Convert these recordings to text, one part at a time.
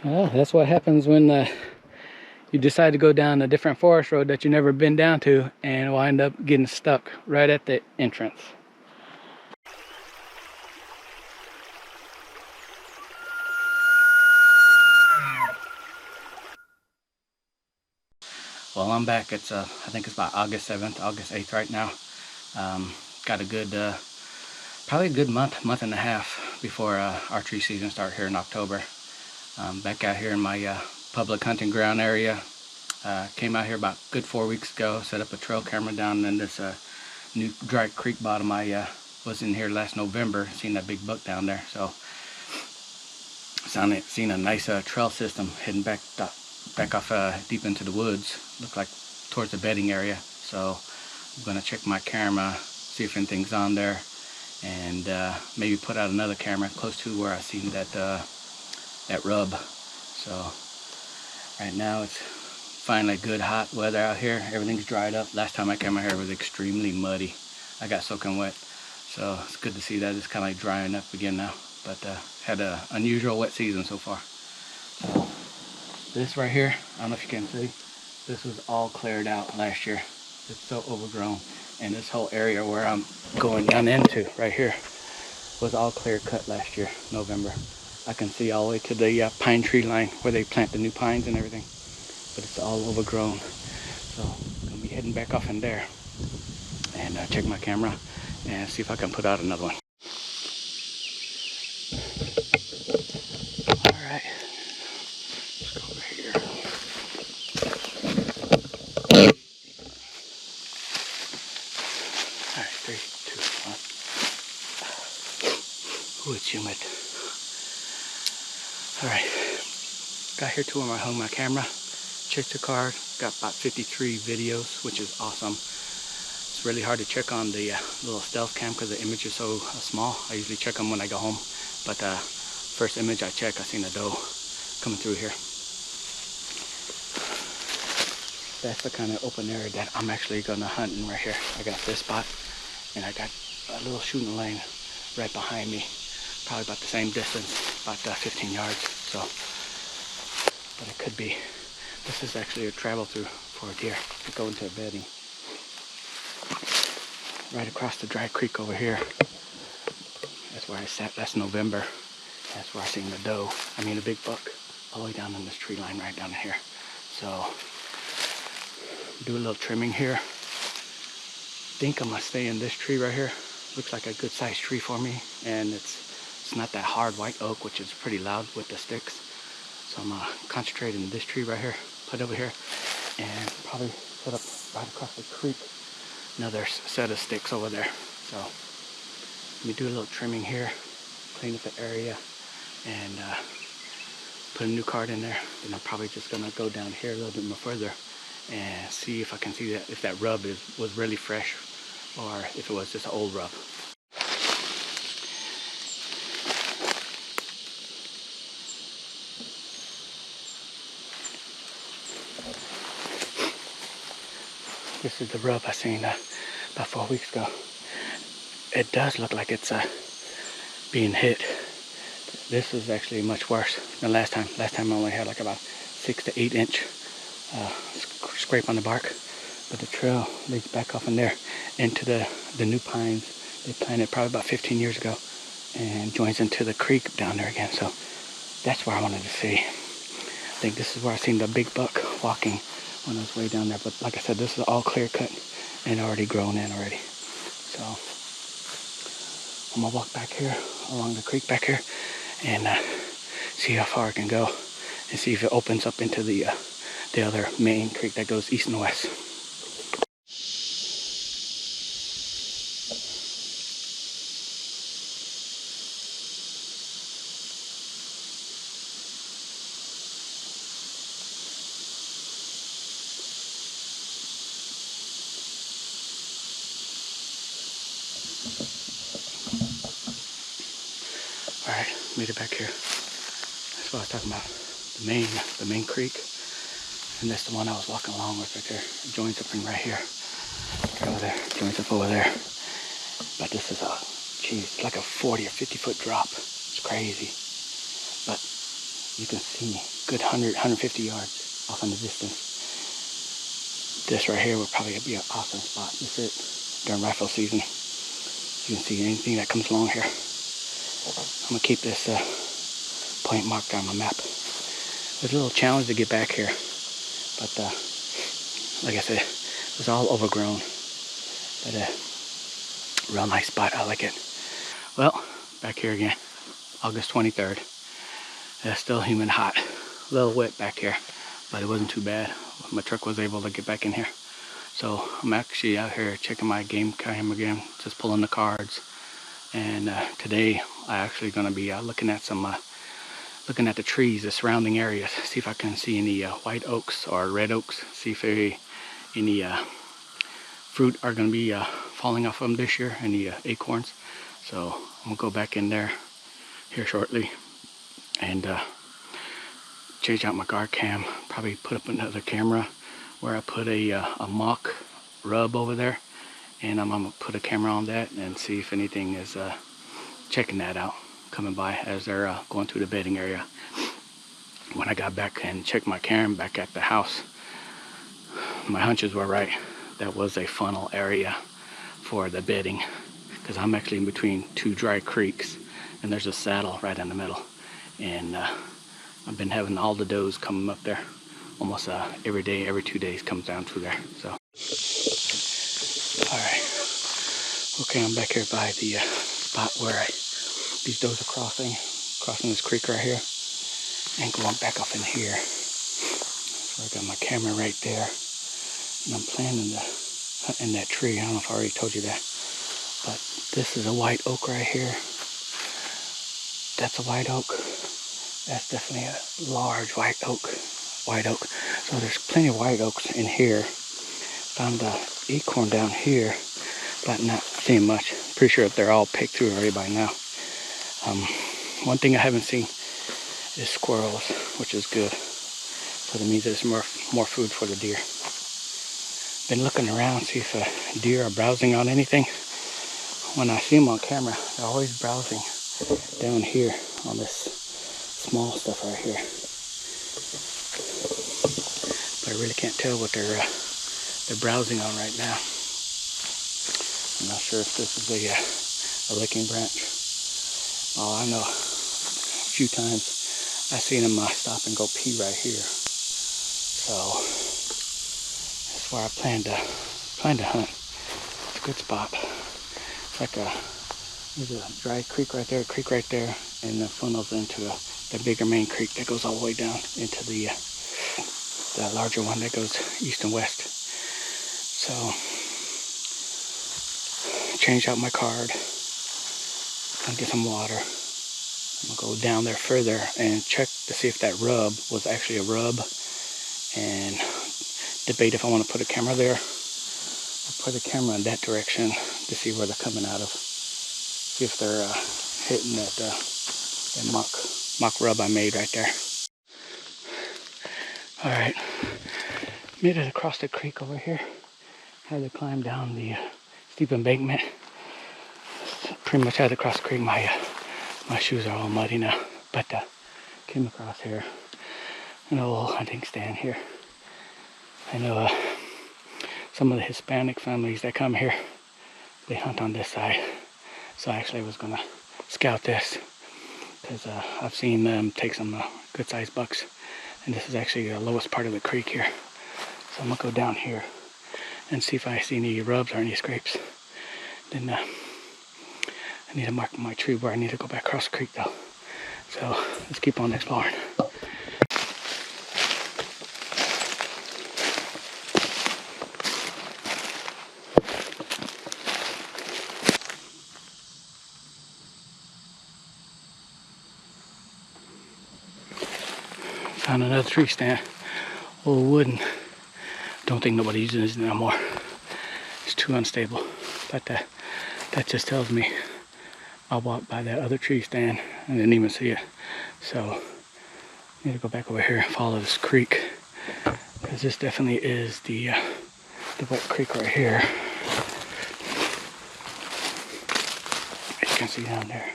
Well, that's what happens when you decide to go down a different forest road that you've never been down to and wind up getting stuck right at the entrance. Well, I'm back. It's I think it's about August 7th, August 8th right now. Got a good, probably a good month and a half before archery season starts here in October. Back out here in my public hunting ground area. Came out here about good 4 weeks ago, set up a trail camera down in this new dry creek bottom. I was in here last November, seen that big buck down there. So seen a nice trail system heading back off deep into the woods. Looked like towards the bedding area. So I'm gonna check my camera, see if anything's on there, and maybe put out another camera close to where I seen that rub. So right now it's finally good hot weather out here. Everything's dried up. Last time I came out here it was extremely muddy. I got soaking wet. So it's good to see that it's kind of like drying up again now. But had an unusual wet season so far. So this right here, I don't know if you can see, this was all cleared out last year. It's so overgrown. And this whole area where I'm going down into right here was all clear cut last year, November. I can see all the way to the pine tree line where they plant the new pines and everything. But it's all overgrown. So I'm gonna be heading back off in there and check my camera and see if I can put out another one. All right, let's go over here. All right, 3, 2, 1. Ooh, it's humid. All right, got here to where I hung my camera, checked the card, got about 53 videos, which is awesome. It's really hard to check on the little stealth cam because the image is so small. I usually check them when I go home, but first image I check, I seen a doe coming through here. That's the kind of open area that I'm actually gonna hunt in right here. I got this spot, and I got a little shooting lane right behind me, probably about the same distance, about 15 yards. So, but it could be. This is actually a travel through for a deer to go into a bedding. Right across the dry creek over here. That's where I sat last November. That's where I seen the doe. I mean a big buck, all the way down in this tree line right down here. So do a little trimming here. Think I'm gonna stay in this tree right here. Looks like a good sized tree for me, and it's not that hard white oak, which is pretty loud with the sticks. So I'm gonna concentrate in this tree right here, put over here, and probably put up right across the creek another set of sticks over there. So let me do a little trimming here, clean up the area, and put a new card in there. Then I'm probably just gonna go down here a little bit more further and see if I can see that, if that rub was really fresh or if it was just an old rub. This is the rub I seen about 4 weeks ago. It does look like it's being hit. This is actually much worse than last time. Last time I only had like about 6 to 8 inch scrape on the bark. But the trail leads back off in there into the new pines they planted probably about 15 years ago and joins into the creek down there again. So that's where I wanted to see. I think this is where I seen the big buck walking when I was way down there. But like I said, this is all clear cut and already grown in already. So I'm gonna walk back here along the creek back here and see how far I can go and see if it opens up into the other main creek that goes east and west. All right, made it back here. That's what I was talking about. The main creek. And that's the one I was walking along with right there. It joins up in right here. Right over there. Joins up over there. But this is it's like a 40 or 50 foot drop. It's crazy. But You can see good 150 yards off in the distance. This right here would probably be an awesome spot. This is it during rifle season. You can see anything that comes along here. I'm gonna keep this point marked on my map. It's a little challenge to get back here, but like I said, it was all overgrown. But real nice spot. I like it. Well, back here again, August 23rd. It's still humid hot. A little wet back here, but it wasn't too bad. My truck was able to get back in here. So I'm actually out here checking my game cam again, just pulling the cards. And today I actually gonna be looking at some, looking at the trees, the surrounding areas, see if I can see any white oaks or red oaks, see if any fruit are gonna be falling off them this year, any acorns. So I'm gonna go back in there here shortly and change out my guard cam, probably put up another camera where I put a mock rub over there, and I'm gonna put a camera on that and see if anything is checking that out, coming by as they're going through the bedding area. When I got back and checked my cam back at the house, my hunches were right. That was a funnel area for the bedding, because I'm actually in between two dry creeks and there's a saddle right in the middle, and I've been having all the does coming up there almost every day, every 2 days comes down through there. So all right, okay, I'm back here by the spot where these does are crossing this creek right here and going back up in here. So I got my camera right there, and I'm planning to hunt in that tree. I don't know if I already told you that, but this is a white oak right here. That's a white oak. That's definitely a large white oak. So there's plenty of white oaks in here. Found the acorn down here, but not seeing much. Pretty sure they're all picked through already by now. One thing I haven't seen is squirrels, which is good. So that means there's more food for the deer. Been looking around, see if deer are browsing on anything. When I see them on camera, they're always browsing down here on this small stuff right here. But I really can't tell what they're browsing on right now. I'm not sure if this is a licking branch. Oh, I know a few times I've seen them stop and go pee right here. So that's where I plan to hunt. It's a good spot. It's like there's a dry creek right there, and the funnels into the bigger main creek that goes all the way down into the larger one that goes east and west. So change out my card and get some water. I'm gonna go down there further and check to see if that rub was actually a rub, and debate if I want to put a camera there or put a camera in that direction to see where they're coming out of. See if they're hitting that mock rub I made right there. All right, made it across the creek over here. Had to climb down the steep embankment. Pretty much had to cross the creek. My shoes are all muddy now, but came across here an old hunting stand here. I know some of the Hispanic families that come here, they hunt on this side. So actually I was gonna scout this, because I've seen them take some good sized bucks, and this is actually the lowest part of the creek here. So I'm gonna go down here and see if I see any rubs or any scrapes. Then I need to mark my tree where I need to go back across the creek though. So let's keep on exploring. Found another tree stand, old wooden. Don't think nobody uses it no more. It's too unstable. But that just tells me I walked by that other tree stand and didn't even see it. So I need to go back over here and follow this creek, because this definitely is the wet creek right here. As you can see down there.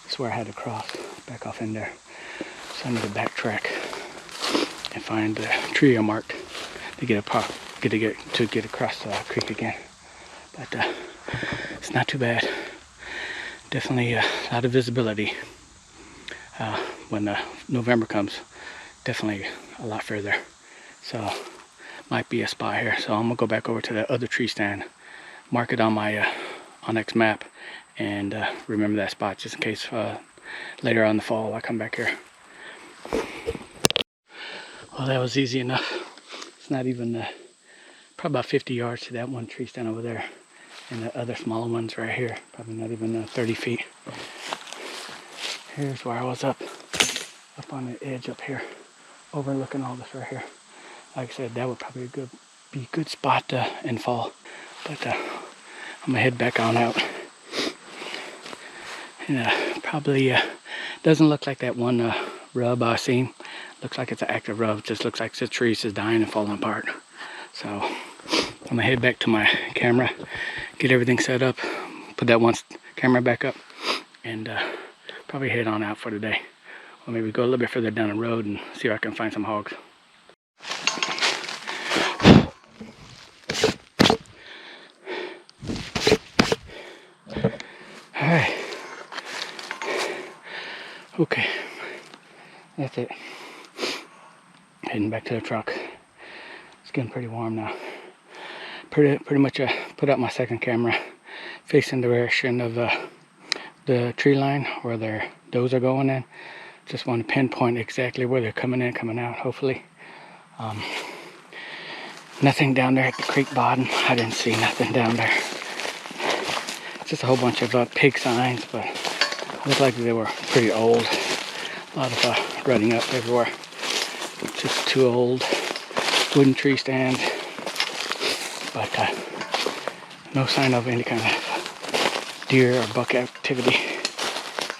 That's where I had to cross back off in there. So I need to backtrack and find the tree I marked to get across the creek again. But it's not too bad. Definitely a lot of visibility when November comes. Definitely a lot further. So might be a spot here. So I'm gonna go back over to that other tree stand, mark it on my Onyx map, and remember that spot just in case later on in the fall I come back here. Well, that was easy enough. It's not even probably about 50 yards to that one tree stand over there, and the other smaller ones right here, probably not even 30 feet. Here's where I was up on the edge up here, overlooking all this right here. Like I said, that would probably be a good spot in fall. But I'm gonna head back on out. And probably doesn't look like that one rub I seen. Looks like it's an active rub. Just looks like the trees is dying and falling apart. So I'm gonna head back to my camera, get everything set up, put that one camera back up, and probably head on out for the day. Or maybe go a little bit further down the road and see if I can find some hogs. Alright. Okay. That's it. Heading back to the truck. It's getting pretty warm now. Pretty much put out my second camera facing the direction of the tree line where those are going in. Just want to pinpoint exactly where they're coming in, coming out, hopefully. Nothing down there at the creek bottom. I didn't see nothing down there. Just a whole bunch of pig signs, but it looked like they were pretty old. A lot of rutting up everywhere. Just too old. Wooden tree stands. But no sign of any kind of deer or buck activity.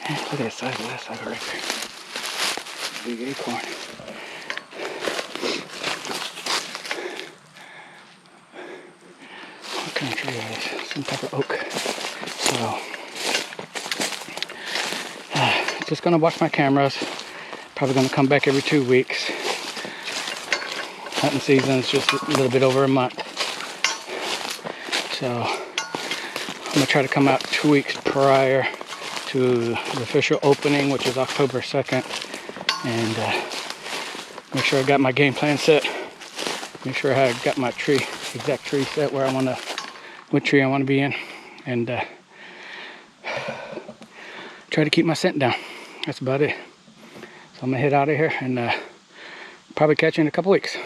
And look at the size of that sucker right there. Big acorn. What kind of tree is this? Some type of oak. So, just gonna watch my cameras. Probably gonna come back every 2 weeks. Hunting season is just a little bit over a month. So, I'm gonna try to come out 2 weeks prior to the official opening, which is October 2nd. And make sure I got my game plan set. Make sure I got my exact tree set where what tree I want to be in. And try to keep my scent down. That's about it. So I'm gonna head out of here and probably catch you in a couple weeks.